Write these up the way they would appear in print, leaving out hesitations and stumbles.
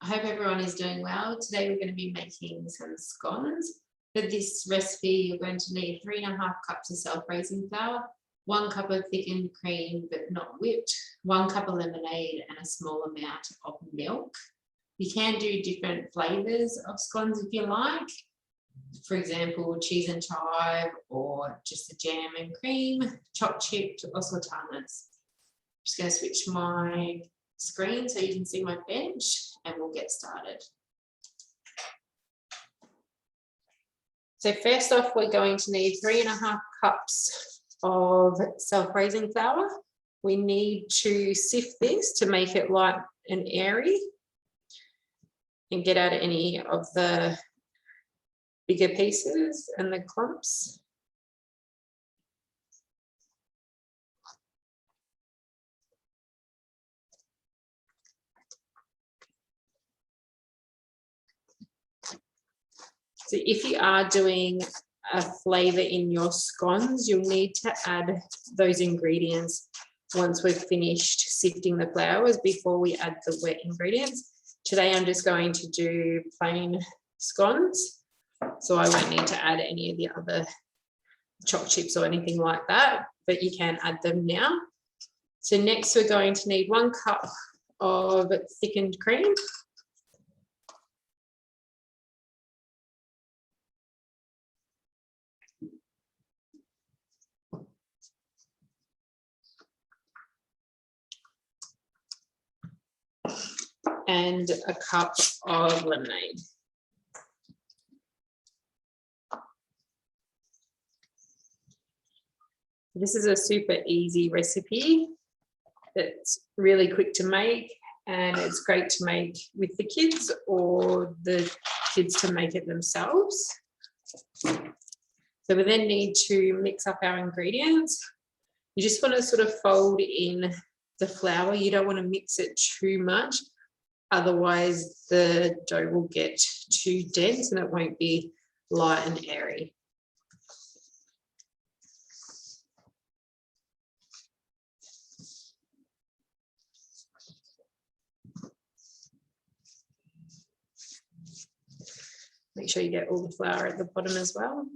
I hope everyone is doing well. Today we're going to be making some scones. For this recipe, you're going to need 3.5 cups of self-raising flour, 1 cup of thickened cream but not whipped, 1 cup of lemonade and a small amount of milk. You can do different flavours of scones if you like. For example, cheese and chive, or just the jam and cream, chopped chipped or sultanas. I'm just going to switch my screen so you can see my bench and we'll get started. So first off, we're going to need 3.5 cups of self-raising flour. We need to sift this to make it light and airy and get out any of the bigger pieces and the clumps. So if you are doing a flavour in your scones, you'll need to add those ingredients once we've finished sifting the flours before we add the wet ingredients. Today I'm just going to do plain scones, so I won't need to add any of the other chopped chips or anything like that, but you can add them now. So next we're going to need 1 cup of thickened cream. And a cup of lemonade. This is a super easy recipe that's really quick to make, and it's great to make with the kids or the kids to make it themselves. So we then need to mix up our ingredients. You just want to sort of fold in the flour. You don't want to mix it too much. Otherwise, the dough will get too dense and it won't be light and airy. Make sure you get all the flour at the bottom as well.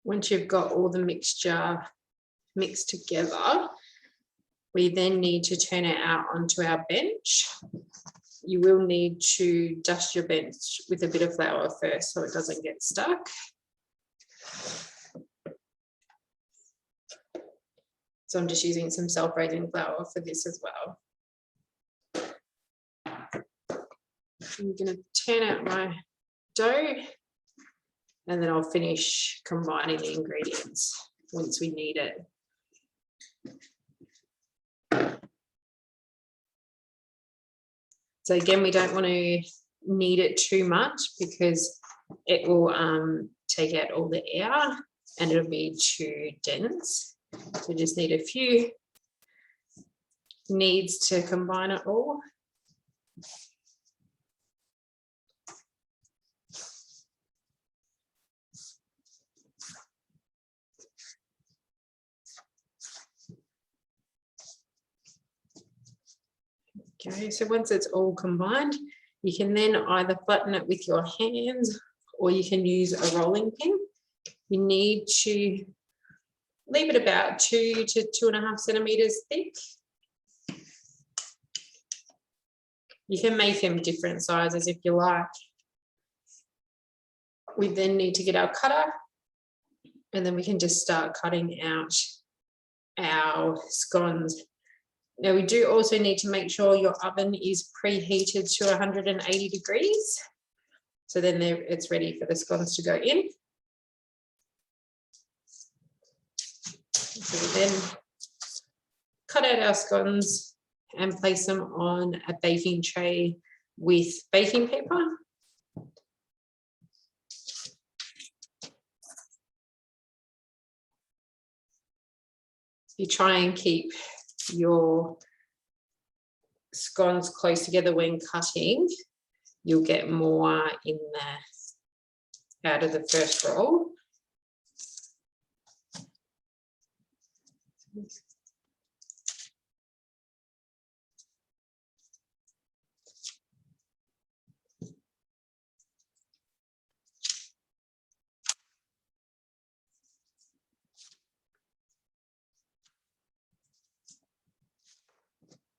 Once you've got all the mixture mixed together, we then need to turn it out onto our bench. You will need to dust your bench with a bit of flour first so it doesn't get stuck. So I'm just using some self-raising flour for this as well. I'm going to turn out my dough, and then I'll finish combining the ingredients once we need it. So again, we don't want to knead it too much because it will take out all the air and it'll be too dense. So we just need a few kneads to combine it all. Okay, so once it's all combined, you can then either flatten it with your hands or you can use a rolling pin. You need to leave it about 2 to 2.5 centimeters thick. You can make them different sizes if you like. We then need to get our cutter, and then we can just start cutting out our scones. Now we do also need to make sure your oven is preheated to 180 degrees. So then it's ready for the scones to go in. So we then cut out our scones and place them on a baking tray with baking paper. You try and keep your scones close together when cutting, you'll get more in there out of the first roll.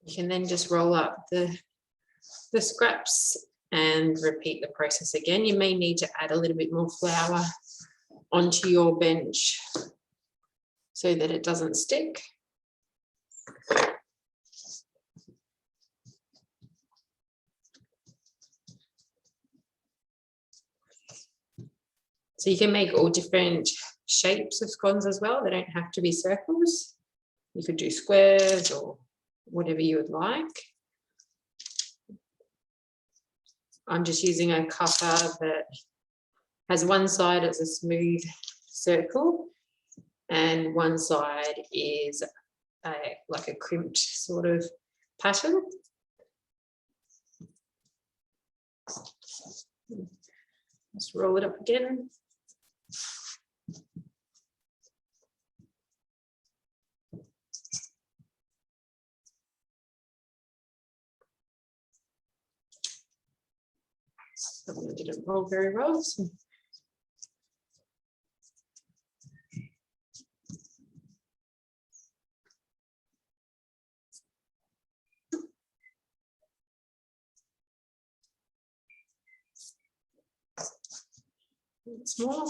You can then just roll up the scraps and repeat the process again. You may need to add a little bit more flour onto your bench so that it doesn't stick. So you can make all different shapes of scones as well. They don't have to be circles. You could do squares or whatever you would like. I'm just using a cutter that has one side as a smooth circle and one side is like a crimped sort of pattern. Let's roll it up again. It didn't roll very well. So once more.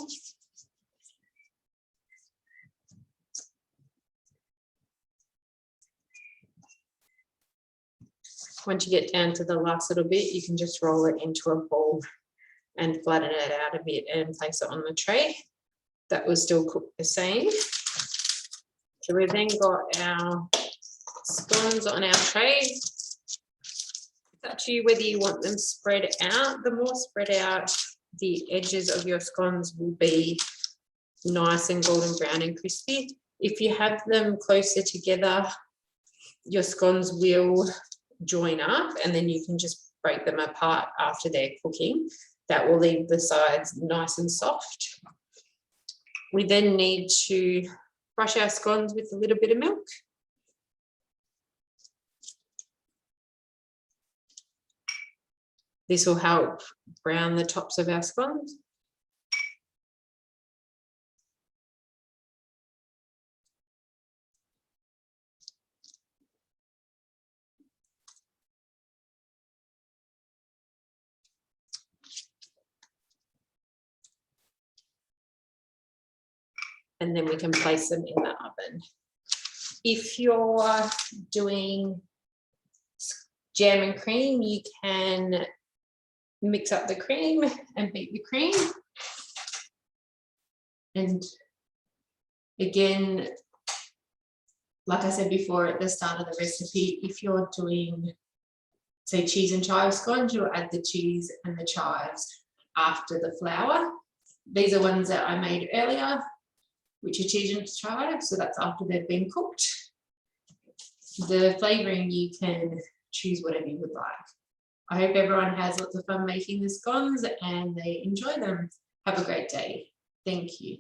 Once you get down to the last little bit, you can just roll it into a ball and flatten it out a bit and place it on the tray. That will still cook the same. So we've then got our scones on our tray. It's up to you whether you want them spread out. The more spread out the edges of your scones will be nice and golden brown and crispy. If you have them closer together, your scones will join up and then you can just break them apart after they're cooking. That will leave the sides nice and soft. We then need to brush our scones with a little bit of milk. This will help brown the tops of our scones. And then we can place them in the oven. If you're doing jam and cream, you can mix up the cream and beat the cream. And again, like I said before at the start of the recipe, if you're doing, say, cheese and chive scones, you'll add the cheese and the chives after the flour. These are ones that I made earlier, which are cheese and chives, so that's after they've been cooked. The flavouring, you can choose whatever you would like. I hope everyone has lots of fun making the scones and they enjoy them. Have a great day. Thank you.